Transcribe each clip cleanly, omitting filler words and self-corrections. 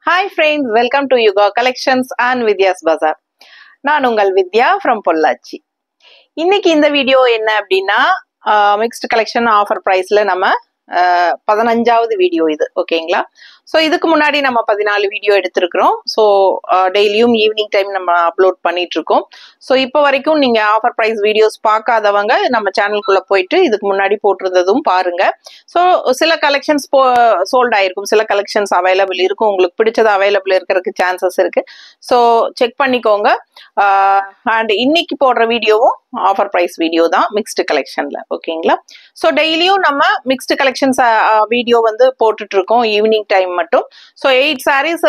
Hi friends, welcome to Yuga Collections and Vidya's Bazaar. நான் உங்கள் வித்யா from Pollachi. இன்னைக்கு இந்த வீடியோ என்ன அப்படின்னா மிக்ஸ்டு கலெக்ஷன் ஆஃபர் பிரைஸ்ல நம்ம 15வது வீடியோ இது ஓகேங்களா. ஸோ இதுக்கு முன்னாடி நம்ம 14 வீடியோ எடுத்திருக்கிறோம். ஸோ டெய்லியும் ஈவினிங் டைம் நம்ம அப்லோட் பண்ணிட்டு இருக்கோம். ஸோ இப்போ வரைக்கும் நீங்க ஆஃபர் பிரைஸ் வீடியோஸ் பார்க்காதவங்க நம்ம சேனலுக்குள்ள போயிட்டு இதுக்கு முன்னாடி போட்டிருந்ததும் பாருங்க. ஸோ சில கலெக்ஷன்ஸ் சோல்ட் ஆயிருக்கும், சில கலெக்ஷன்ஸ் அவைலபிள் இருக்கும், உங்களுக்கு பிடிச்சது அவைலபிள் இருக்கிறதுக்கு சான்சஸ் இருக்கு. ஸோ செக் பண்ணிக்கோங்க. அண்ட் இன்னைக்கு போடுற வீடியோவும் ஆஃபர் பிரைஸ் வீடியோ தான் மிக்ஸ்டு கலெக்ஷன்ல ஓகேங்களா. ஸோ டெய்லியும் நம்ம மிக்ஸ்டு கலெக்ஷன்ஸ் வீடியோ வந்து போட்டுட்டு இருக்கோம் ஈவினிங் டைம் மட்டும். ஸோ 8 sarees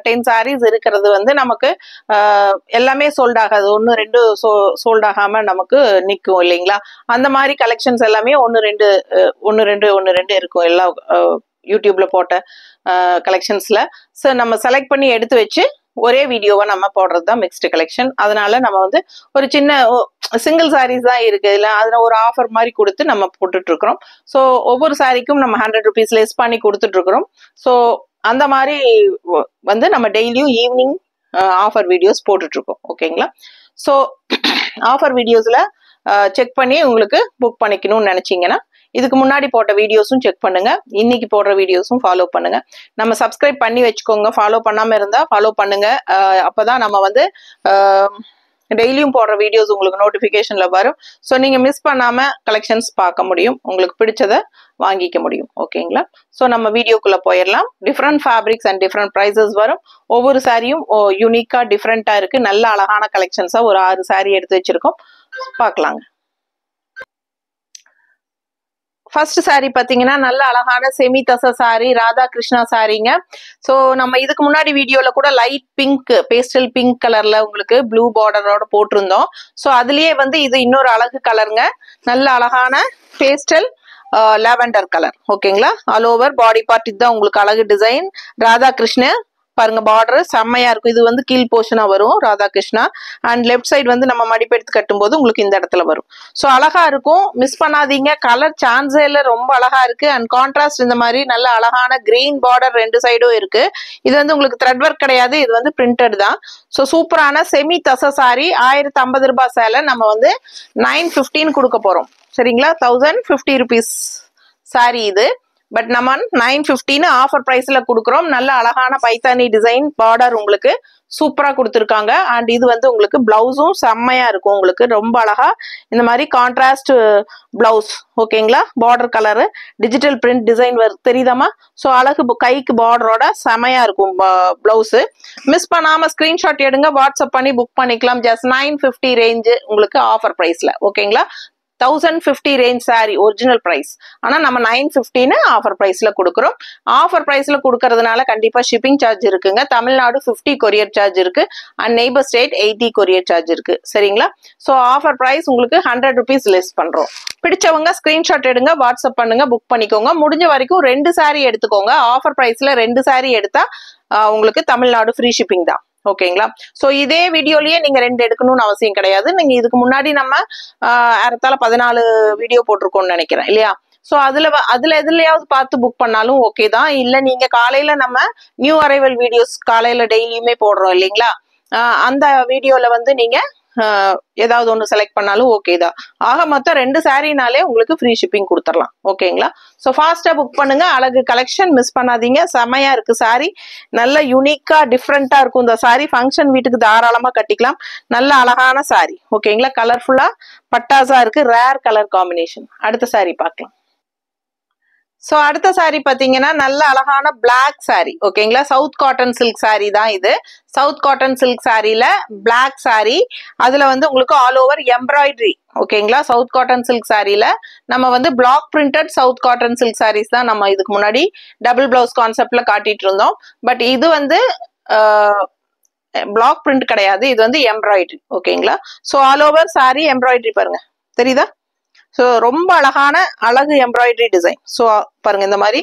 10 sarees இருக்கிறது வந்து நமக்கு எல்லாமே சோல்ட் ஆகாது, 1-2 சோல்ட் ஆகாம நமக்கு நிற்கும் இல்லைங்களா. அந்த மாதிரி கலெக்ஷன்ஸ் எல்லாமே 1-2 இருக்கும் எல்லா யூடியூப்ல போட்ட கலெக்ஷன்ஸ்ல. ஸோ நம்ம செலக்ட் பண்ணி எடுத்து வச்சு ஒரே வீடியோவை நம்ம போடுறது தான் மிக்ஸ்டு கலெக்ஷன். அதனால நம்ம வந்து ஒரு சின்ன சிங்கிள் சாரீஸ் தான் இருக்கு, இல்லை அதுல ஒரு ஆஃபர் மாதிரி கொடுத்து நம்ம போட்டுட்டு இருக்கிறோம். ஸோ ஒவ்வொரு சாரிக்கும் நம்ம 100 rupees லெஸ் பண்ணி கொடுத்துட்டு இருக்கிறோம். ஸோ அந்த மாதிரி வந்து நம்ம டெய்லியும் ஈவினிங் ஆஃபர் வீடியோஸ் போட்டுட்டு இருக்கோம் ஓகேங்களா. ஸோ ஆஃபர் வீடியோஸ்ல செக் பண்ணி உங்களுக்கு புக் பண்ணிக்கணும்னு நினைச்சீங்கன்னா இதுக்கு முன்னாடி போட்ட வீடியோஸும் செக் பண்ணுங்க, இன்னைக்கு போடுற வீடியோஸும் ஃபாலோ பண்ணுங்க. நம்ம சப்ஸ்கிரைப் பண்ணி வச்சுக்கோங்க, ஃபாலோ பண்ணாம இருந்தா ஃபாலோ பண்ணுங்க. அப்பதான் நம்ம வந்து டெய்லியும் போடுற வீடியோஸ் உங்களுக்கு நோட்டிபிகேஷன்ல வரும். ஸோ நீங்க மிஸ் பண்ணாம கலெக்ஷன்ஸ் பார்க்க முடியும், உங்களுக்கு பிடிச்சதை வாங்கிக்க முடியும் ஓகேங்களா. ஸோ நம்ம வீடியோக்குள்ள போயிடலாம். Different fabrics and different prices வரும். ஒவ்வொரு சாரியும் யூனிக்கா டிஃப்ரெண்டா இருக்கு. நல்ல அழகான கலெக்ஷன்ஸா ஒரு 6 சாரி எடுத்து வச்சிருக்கோம், பார்க்கலாங்க. ஃபர்ஸ்ட் சாரி பாத்தீங்கன்னா நல்ல அழகான செமி தச சாரி, ராதா கிருஷ்ணா சாரிங்க. ஸோ நம்ம இதுக்கு முன்னாடி வீடியோல கூட லைட் பிங்க், பேஸ்டல் பிங்க் கலர்ல உங்களுக்கு ப்ளூ பார்டரோட போட்டிருந்தோம். ஸோ அதுலயே வந்து இது இன்னொரு அழகு கலருங்க, நல்ல அழகான பேஸ்டல் லாவெண்டர் கலர் ஓகேங்களா. ஆல் ஓவர் பாடி பார்ட் இதுதான் உங்களுக்கு அழகு டிசைன். ராதா கிருஷ்ண பாருங்க, பார்டர் செம்மையா இருக்கும். இது வந்து கீழ் போர்ஷனா வரும் Radha Krishna. And left side வந்து நம்ம மடிப்பெடுத்து கட்டும் போது உங்களுக்கு இந்த இடத்துல வரும். ஸோ அழகா இருக்கும், மிஸ் பண்ணாதீங்க. கலர் சான்ஸே இல்ல, ரொம்ப அழகா இருக்கு. அண்ட் கான்ட்ராஸ்ட் இந்த மாதிரி நல்ல அழகான கிரீன் பார்டர் 2 சைடும் இருக்கு. இது வந்து உங்களுக்கு த்ரெட் ஒர்க் கிடையாது, இது வந்து பிரிண்டட் தான். ஸோ சூப்பரான செமி தச சாரி, 1050 ரூபாய் சேலை நம்ம வந்து 915 கொடுக்க போறோம் சரிங்களா. 1050 rupees சாரி இது. பட் நம்ம 915 ஆஃபர் பிரைஸ்ல கொடுக்குறோம். நல்ல அழகான பைத்தானி டிசைன் பார்டர் உங்களுக்கு சூப்பரா கொடுத்துருக்காங்க. அண்ட் இது வந்து உங்களுக்கு பிளவுஸும் செம்மையா இருக்கும், உங்களுக்கு ரொம்ப அழகா இந்த மாதிரி கான்ட்ராஸ்ட் பிளவுஸ் ஓகேங்களா. Border colour digital print design தெரியுதாமா. ஸோ அழகு கைக்கு பார்டரோட செமையா இருக்கும் பிளவுஸ். மிஸ் பண்ணாம ஸ்கிரீன்ஷாட் எடுங்க, வாட்ஸ்அப் பண்ணி புக் பண்ணிக்கலாம். ஜஸ்ட் 950 ரேஞ்சு உங்களுக்கு ஆஃபர் பிரைஸ்ல ஓகேங்களா. 1050 ரேஞ்ச் சாரி ஒரிஜினல் பிரைஸ், ஆனா நம்ம 915 ஆஃபர் பிரைஸ்ல கொடுக்குறோம். ஆஃபர் பிரைஸ்ல கொடுக்கறதுனால கண்டிப்பா ஷிப்பிங் சார்ஜ் இருக்குங்க. தமிழ்நாடு 50 கொரியர் சார்ஜ் இருக்கு, and neighbour state 80 courier charge இருக்கு சரிங்களா. ஸோ ஆஃபர் பிரைஸ் உங்களுக்கு 100 rupees லெஸ் பண்றோம். பிடிச்சவங்க ஸ்கிரீன்ஷாட் எடுங்க, வாட்ஸ்அப் பண்ணுங்க, புக் பண்ணிக்கோங்க. முடிஞ்ச வரைக்கும் 2 சாரி எடுத்துக்கோங்க. ஆஃபர் பிரைஸ்ல 2 சாரி எடுத்தா உங்களுக்கு தமிழ்நாடு ஃப்ரீ ஷிப்பிங் தான் ஓகேங்களா. ஸோ இதே வீடியோலயே நீங்க 2 எடுக்கணும்னு அவசியம் கிடையாது. நீங்க இதுக்கு முன்னாடி நம்ம ஏறத்தாழ 14 வீடியோ போட்டிருக்கோம்னு நினைக்கிறேன் இல்லையா. ஸோ அதுல எதுலயாவது பார்த்து புக் பண்ணாலும் ஓகே தான். இல்ல நீங்க காலையில நம்ம நியூ அரைவல் வீடியோஸ் காலையில டெய்லியுமே போடுறோம் இல்லைங்களா, அந்த வீடியோல வந்து நீங்க ஏதாவது ஒன்று செலக்ட் பண்ணாலும் ஓகே தான். ஆக மொத்தம் 2 சாரினாலே உங்களுக்கு ஃப்ரீ ஷிப்பிங் கொடுத்துடலாம் ஓகேங்களா. ஸோ ஃபாஸ்டா புக் பண்ணுங்க. அழகு கலெக்ஷன் மிஸ் பண்ணாதீங்க, செமையா இருக்கு சாரி, நல்ல யூனிக்கா டிஃப்ரெண்டா இருக்கும் இந்த சாரி. ஃபங்க்ஷன் வீட்டுக்கு தாராளமா கட்டிக்கலாம். நல்ல அழகான சாரி ஓகேங்களா, கலர்ஃபுல்லா பட்டாசா இருக்கு, ரேர் கலர் காம்பினேஷன். அடுத்த சாரி பார்க்கலாம். ஸோ அடுத்த சாரி பாத்தீங்கன்னா நல்ல அழகான பிளாக் சாரி ஓகேங்களா. சவுத் காட்டன் சில்க் சாரி தான் இது. சவுத் காட்டன் சில்க் சாரியில பிளாக் சாரி, அதுல வந்து உங்களுக்கு ஆல் ஓவர் எம்ப்ராய்டரி ஓகேங்களா. சவுத் காட்டன் சில்க் சாரியில நம்ம வந்து black printed south cotton silk saris தான் நம்ம இதுக்கு முன்னாடி டபுள் பிளவுஸ் கான்செப்ட்ல காட்டிட்டு இருந்தோம். பட் இது வந்து பிளாக் பிரிண்ட் கிடையாது, இது வந்து எம்ப்ராய்டரி ஓகேங்களா. So all over sorry embroidery பாருங்க, தெரியுதா. ஸோ ரொம்ப அழகான அழகு எம்ப்ராய்டரி டிசைன். ஸோ பாருங்க இந்த மாதிரி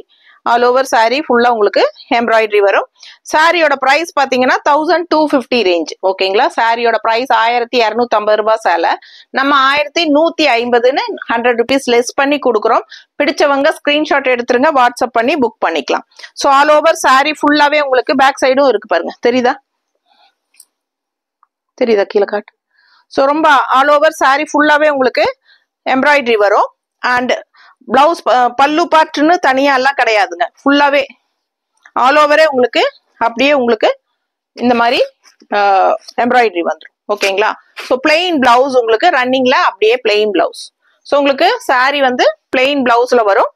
ஆல் ஓவர் சாரி ஃபுல்லா உங்களுக்கு எம்ப்ராய்டரி வரும். சாரியோட பிரைஸ் பாத்தீங்கன்னா 1250 ரேஞ்ச். ஓகேங்களா, சாரியோட பிரைஸ் 1250 ரூபாய் சேலை, நம்ம 1150ன்னு 100 rupees லெஸ் பண்ணி கொடுக்குறோம். பிடிச்சவங்க ஸ்கிரீன்ஷாட் எடுத்துருங்க, வாட்ஸ்அப் பண்ணி புக் பண்ணிக்கலாம். ஸோ ஆல் ஓவர் சாரி ஃபுல்லாவே உங்களுக்கு பேக் சைடும் இருக்கு பாருங்க, தெரியுதா கீழே காட்டு. ஸோ ரொம்ப ஆல் ஓவர் சாரி ஃபுல்லாவே உங்களுக்கு எம்ப்ராய்டரி வரும். அண்ட் பிளவுஸ் பல்லு பார்ட்னு தனியா எல்லாம் கிடையாதுங்க, ஃபுல்லாவே ஆல் ஓவரே உங்களுக்கு அப்படியே உங்களுக்கு இந்த மாதிரி எம்ப்ராய்டரி வந்துடும். ஓகேங்களா, ஸோ பிளெயின் பிளவுஸ் உங்களுக்கு ரன்னிங்ல அப்படியே பிளெயின் பிளவுஸ். ஸோ உங்களுக்கு சாரி வந்து பிளெயின் பிளவுஸ்ல வரும்.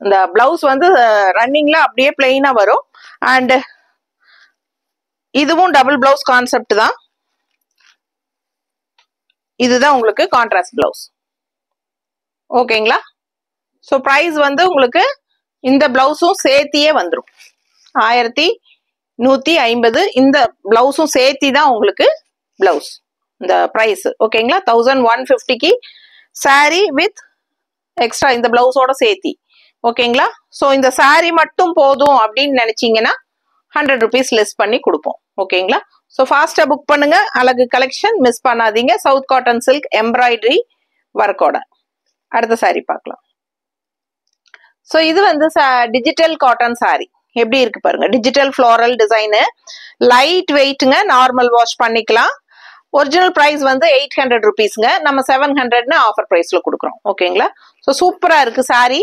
இந்த பிளவுஸ் வந்து ரன்னிங்ல அப்படியே பிளெயினா வரும். அண்ட் இதுவும் டபுள் பிளவுஸ் கான்செப்ட் தான். இதுதான் உங்களுக்கு கான்ட்ராஸ்ட் பிளவுஸ். ஓகேங்களா, ஸோ பிரைஸ் வந்து உங்களுக்கு இந்த பிளவுஸும் சேர்த்தியே வந்துடும் 1150. இந்த பிளவுஸும் சேர்த்தி தான் உங்களுக்கு பிளவுஸ் இந்த பிரைஸ். ஓகேங்களா, 1150க்கு சாரி வித் எக்ஸ்ட்ரா இந்த பிளவுஸோட சேர்த்தி. ஓகேங்களா, ஸோ இந்த சாரி மட்டும் போதும் அப்படின்னு நினைச்சீங்கன்னா 100 rupees லெஸ் பண்ணி கொடுப்போம். ஓகேங்களா, ஸோ ஃபாஸ்டா புக் பண்ணுங்க. அழகு கலெக்ஷன் மிஸ் பண்ணாதீங்க. சவுத் காட்டன் சில்க் எம்ப்ராய்டரி ஒர்க்கோட. அடுத்த சாரி பார்க்கலாம். ஸோ இது வந்து டிஜிட்டல் காட்டன் சாரி எப்படி இருக்கு பாருங்க. டிஜிட்டல் ஃப்ளோரல் டிசைனு, லைட் வெயிட்டுங்க, நார்மல் வாஷ் பண்ணிக்கலாம். ஒரிஜினல் பிரைஸ் வந்து 800 rupeesங்க, நம்ம 700ன்னு ஆஃபர் பிரைஸ்ல கொடுக்குறோம். ஓகேங்களா, ஸோ சூப்பரா இருக்கு சாரி.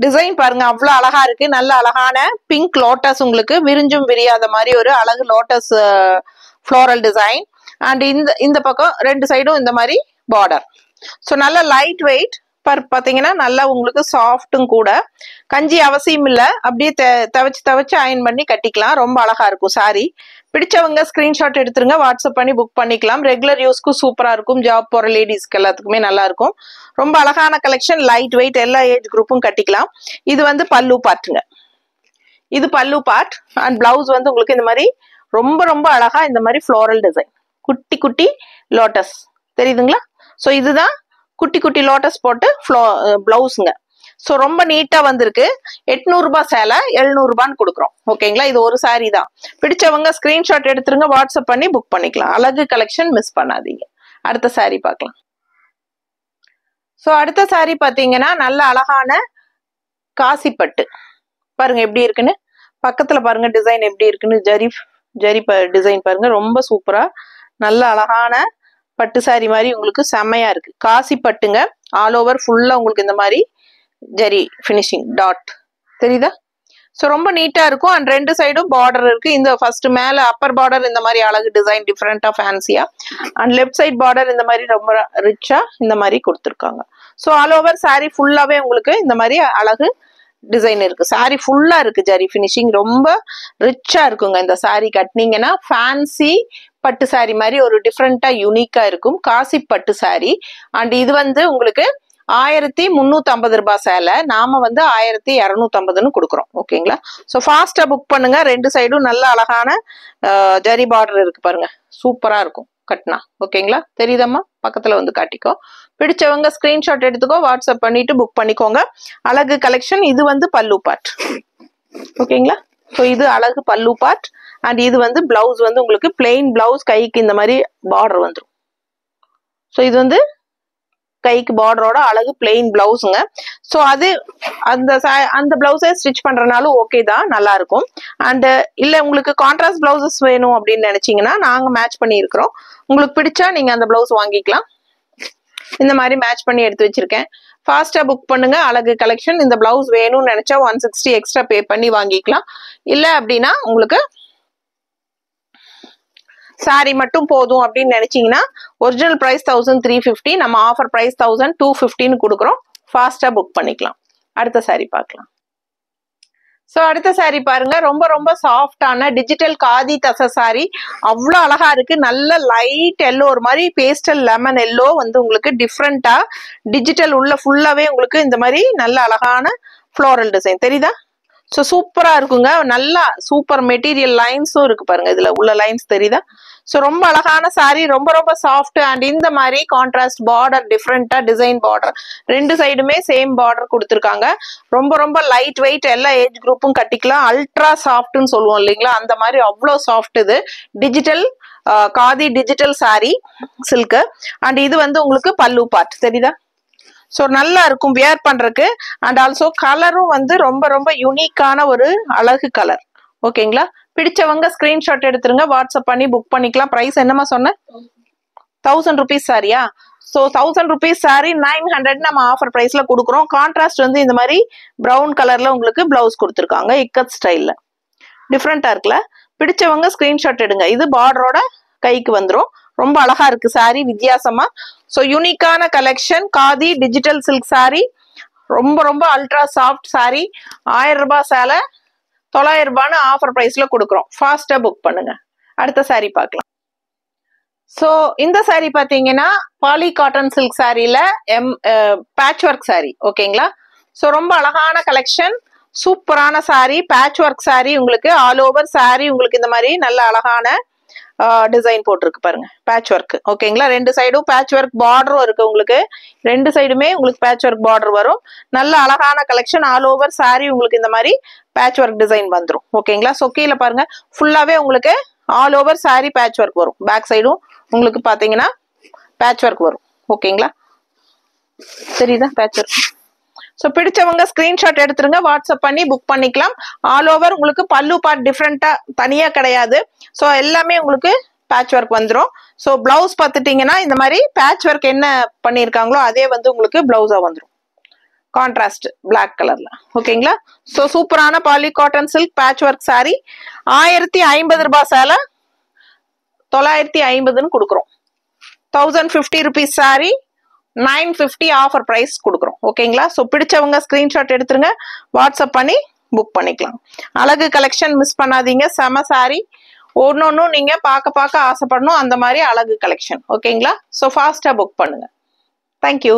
டிசைன் பாருங்க, அவ்வளவு அழகா இருக்கு. நல்ல அழகான பிங்க் லோட்டஸ், உங்களுக்கு விரிஞ்சும் விரியாத மாதிரி ஒரு அழகு லோட்டஸ் ஃப்ளோரல் டிசைன். அண்ட் இந்த பக்கம் ரெண்டு சைடும் இந்த மாதிரி பார்டர். ஸோ நல்ல லைட் வெயிட் பாத்தீங்கன்னா நல்லா உங்களுக்கு சாஃப்டும் கூட. கஞ்சி அவசியம் இல்லை, அப்படியே தவச்சு அயன் பண்ணி கட்டிக்கலாம். ரொம்ப அழகா இருக்கும் சாரி. பிடிச்சவங்க ஸ்கிரீன்ஷாட் எடுத்துருங்க, வாட்ஸ்அப் பண்ணி புக் பண்ணிக்கலாம். ரெகுலர் யூஸ்க்கு சூப்பரா இருக்கும். ஜாப் போற லேடிஸ்க்கு எல்லாத்துக்குமே நல்லா இருக்கும். ரொம்ப அழகான கலெக்ஷன், லைட் வெயிட், எல்லா ஏஜ் குரூப்பும் கட்டிக்கலாம். இது வந்து பல்லு பார்ட்டுங்க, இது பல்லு பார்ட். அண்ட் பிளவுஸ் வந்து உங்களுக்கு இந்த மாதிரி ரொம்ப ரொம்ப அழகா இந்த மாதிரி ஃப்ளோரல் டிசைன், குட்டி குட்டி லோட்டஸ் தெரியுதுங்களா. ஸோ இதுதான் குட்டி குட்டி லோட்டஸ் போட்டு பிளவுஸுங்க. ஸோ ரொம்ப நீட்டா வந்திருக்கு. 800 ரூபாய் சேலை 700 ரூபான்னு கொடுக்குறோம். ஓகேங்களா, இது ஒரு சாரி தான். பிடிச்சவங்க ஸ்கிரீன்ஷாட் எடுத்துருங்க, வாட்ஸ்அப் பண்ணி புக் பண்ணிக்கலாம். அழகு கலெக்ஷன் மிஸ் பண்ணாதீங்க. அடுத்த சாரி பார்க்கலாம். ஸோ அடுத்த சாரி பார்த்தீங்கன்னா நல்ல அழகான காசிப்பட்டு பாருங்க எப்படி இருக்குன்னு. பக்கத்துல பாருங்க டிசைன் எப்படி இருக்குன்னு. ஜரி டிசைன் பாருங்க, ரொம்ப சூப்பரா நல்ல அழகான பட்டு சாரி மாதிரி உங்களுக்கு செம்மையா இருக்கு. காசி பட்டுங்க, ஆல் ஓவர் ஃபுல்லா உங்களுக்கு இந்த மாதிரி ஜரி ஃபினிஷிங் டாட் தெரியுதா. ஸோ ரொம்ப நீட்டா இருக்கும். அண்ட் ரெண்டு சைடும் பார்டர் இருக்கு. இந்த ஃபர்ஸ்ட் மேல அப்பர் பார்டர் இந்த மாதிரி அழகு டிசைன் டிஃப்ரெண்டா ஃபேன்சியா. அண்ட் லெஃப்ட் சைட் பார்டர் இந்த மாதிரி ரொம்ப ரிச்சா இந்த மாதிரி கொடுத்துருக்காங்க. ஸோ ஆல் ஓவர் சாரி ஃபுல்லாவே உங்களுக்கு இந்த மாதிரி அழகு டிசைன் இருக்கு. சாரி ஃபுல்லா இருக்கு ஜரி ஃபினிஷிங், ரொம்ப ரிச்சா இருக்குங்க. இந்த சாரி கட்டினீங்கன்னா ஃபேன்சி பட்டு சாரி மாதிரி ஒரு டிஃப்ரெண்டா யூனிக்கா இருக்கும். காசி பட்டு சாரி. அண்ட் இது வந்து உங்களுக்கு 1350 ரூபாய் சேலை, நாம வந்து 1250ன்னு கொடுக்குறோம். ஓகேங்களா, ஸோ ஃபாஸ்டா புக் பண்ணுங்க. ரெண்டு சைடும் நல்ல அழகான ஜரி பார்டர் இருக்கு பாருங்க, சூப்பரா இருக்கும் கட்டினா. ஓகேங்களா, தெரியுதம்மா, பக்கத்துல வந்து காட்டிக்கோ. பிடிச்சவங்க ஸ்கிரீன்ஷாட் எடுத்துக்கோ, வாட்ஸ்அப் பண்ணிட்டு புக் பண்ணிக்கோங்க. அழகு கலெக்ஷன். இது வந்து பல்லு பார்ட். ஓகேங்களா, ஸோ இது அழகு பல்லு பார்ட். அண்ட் இது வந்து பிளவுஸ் வந்து உங்களுக்கு பிளெயின் பிளவுஸ், கைக்கு இந்த மாதிரி பார்டர் வந்துடும். ஸோ இது வந்து கைக்கு பார்டரோட அழகு பிளெயின் பிளவுஸுங்க. ஸோ அது அந்த பிளவுஸை ஸ்டிச் பண்றதுனாலும் ஓகே தான், நல்லா இருக்கும். அண்ட் இல்லை உங்களுக்கு கான்ட்ராஸ்ட் பிளவுசஸ் வேணும் அப்படின்னு நினைச்சீங்கன்னா நாங்க மேட்ச் பண்ணி இருக்கிறோம். உங்களுக்கு பிடிச்சா நீங்க அந்த பிளவுஸ் வாங்கிக்கலாம். இந்த மாதிரி மேட்ச் பண்ணி எடுத்து வச்சிருக்கேன். ஃபாஸ்டா புக் பண்ணுங்க. அழகு கலெக்ஷன். இந்த பிளவுஸ் வேணும்னு நினைச்சா 160 எக்ஸ்ட்ரா பே பண்ணி வாங்கிக்கலாம். இல்ல அப்படின்னா உங்களுக்கு சாரி மட்டும் போதும் அப்படின்னு நினைச்சீங்கன்னா ஒரிஜினல் பிரைஸ் 1350, நம்ம ஆஃபர் பிரைஸ் 1250ன்னு கொடுக்குறோம். ஃபாஸ்டா புக் பண்ணிக்கலாம். அடுத்த சாரி பார்க்கலாம். ஸோ அடுத்த சாரி பாருங்க, ரொம்ப ரொம்ப சாஃப்டான டிஜிட்டல் காதி தசை சாரி. அவ்வளோ அழகா இருக்கு. நல்ல லைட் எல்லோ, ஒரு மாதிரி பேஸ்டல் லெமன் எல்லோ வந்து உங்களுக்கு டிஃப்ரெண்டா டிஜிட்டல் உள்ள ஃபுல்லாவே உங்களுக்கு இந்த மாதிரி நல்ல அழகான ஃப்ளோரல் டிசைன் தெரியுதா. ஸோ சூப்பரா இருக்குங்க. நல்லா சூப்பர் மெட்டீரியல் லைன்ஸும் இருக்கு பாருங்க, இதுல உள்ள லைன்ஸ் தெரியுதா. ஸோ ரொம்ப அழகான சாரி, ரொம்ப ரொம்ப சாஃப்ட். அண்ட் இந்த மாதிரி கான்ட்ராஸ்ட் பார்டர், டிஃப்ரெண்டா டிசைன் பார்டர், ரெண்டு சைடுமே சேம் பார்டர் கொடுத்துருக்காங்க. ரொம்ப ரொம்ப லைட் வெயிட், எல்லா ஏஜ் குரூப்பும் கட்டிக்கலாம். அல்ட்ரா சாஃப்ட்னு சொல்லுவோம் இல்லைங்களா, அந்த மாதிரி அவ்வளோ சாஃப்ட். இது digital khadi digital sorry silk. And இது வந்து உங்களுக்கு பல்லு பார்ட் தெரியுதா. ஸோ நல்லா இருக்கும் வியர் பண்றதுக்கு. அண்ட் ஆல்சோ கலரும் வந்து ரொம்ப ரொம்ப யூனிக்கான ஒரு அழகு கலர். ஓகேங்களா, பிடிச்சவங்க ஸ்கிரீன்ஷாட் எடுத்துருங்க, வாட்ஸ்அப் பண்ணி புக் பண்ணிக்கலாம். பிரைஸ் என்னமா சொன்னேன், 1000 rupees சாரியா. ஸோ 1000 rupees சாரி 900 நம்ம ஆஃபர் பிரைஸ்ல கொடுக்குறோம். கான்ட்ராஸ்ட் வந்து இந்த மாதிரி ப்ரௌன் கலர்ல உங்களுக்கு பிளவுஸ் கொடுத்துருக்காங்க, இக்கத் ஸ்டைல்ல டிஃப்ரெண்டா இருக்குல்ல. பிடிச்சவங்க ஸ்கிரீன்ஷாட் எடுங்க. இது பார்டரோட கைக்கு வந்துடும். ரொம்ப அழகா இருக்கு சாரி, வித்தியாசமா. ஸோ யூனிக்கான collection khadi digital silk sorry, ரொம்ப ரொம்ப அல்ட்ரா சாஃப்ட் சாரி. 1000 ரூபாய் சேலை 900 ரூபான்னு ஆஃபர் பிரைஸ்ல கொடுக்குறோம். ஃபாஸ்டா புக் பண்ணுங்க. அடுத்த சாரி பார்க்கலாம். ஸோ இந்த சாரி பார்த்தீங்கன்னா பாலி காட்டன் சில்க் சாரியில பேட்ச் ஒர்க் சாரி. ஓகேங்களா, ஸோ ரொம்ப அழகான கலெக்ஷன், சூப்பரான சாரி, பேட்ச் ஒர்க் சாரி. உங்களுக்கு ஆல் ஓவர் சாரி உங்களுக்கு இந்த மாதிரி நல்ல அழகான டிசைன் போட்டிருக்கு பாருங்க, பேட்ச் ஒர்க். ஓகேங்களா, ரெண்டு சைடும் பேட்ச் ஒர்க் பார்டரும் இருக்கு உங்களுக்கு. ரெண்டு சைடுமே உங்களுக்கு பேட்ச் ஒர்க் பார்டர் வரும். நல்ல அழகான கலெக்ஷன், ஆல் ஓவர் சாரி உங்களுக்கு இந்த மாதிரி பேட்ச் ஒர்க் டிசைன் வந்துடும். ஓகேங்களா, ஸோ கீழே பாருங்க ஃபுல்லாவே உங்களுக்கு all over sorry patch work வரும். பேக் சைடும் உங்களுக்கு பாத்தீங்கன்னா பேட்ச் ஒர்க் வரும். ஓகேங்களா, தெரியுதா பேட்ச் ஒர்க். ஸோ பிடிச்சவங்க ஸ்கிரீன்ஷாட் எடுத்துருங்க, வாட்ஸ்அப் பண்ணி புக் பண்ணிக்கலாம். ஆல் ஓவர் உங்களுக்கு பல்லு பார்ட் டிஃப்ரெண்டா தனியா கிடையாது. ஸோ எல்லாமே உங்களுக்கு பேட்ச் ஒர்க் வந்துடும். ஸோ பிளவுஸ் பார்த்துட்டீங்கன்னா இந்த மாதிரி பேட்ச் ஒர்க் என்ன பண்ணியிருக்காங்களோ அதே வந்து உங்களுக்கு பிளவுஸா வந்துடும், கான்ட்ராஸ்ட் பிளாக் கலர்ல. ஓகேங்களா, ஸோ சூப்பரான poly cotton silk patch work sari. 1050 ரூபாய் சேலை 950ன்னு கொடுக்குறோம். 1050 rupees சாரி 950 ஆஃபர் பிரைஸ் கொடுக்குறோம். ஓகேங்களா, ஸோ பிடிச்சவங்க ஸ்கிரீன்ஷாட் எடுத்துருங்க, வாட்ஸ்அப் பண்ணி புக் பண்ணிக்கலாம். அழகு கலெக்ஷன் மிஸ் பண்ணாதீங்க, செம சாரி. ஒன்னொன்னும் நீங்க பார்க்க ஆசைப்படணும், அந்த மாதிரி அழகு கலெக்ஷன். ஓகேங்களா, ஸோ ஃபாஸ்டா புக் பண்ணுங்க. தேங்க்யூ.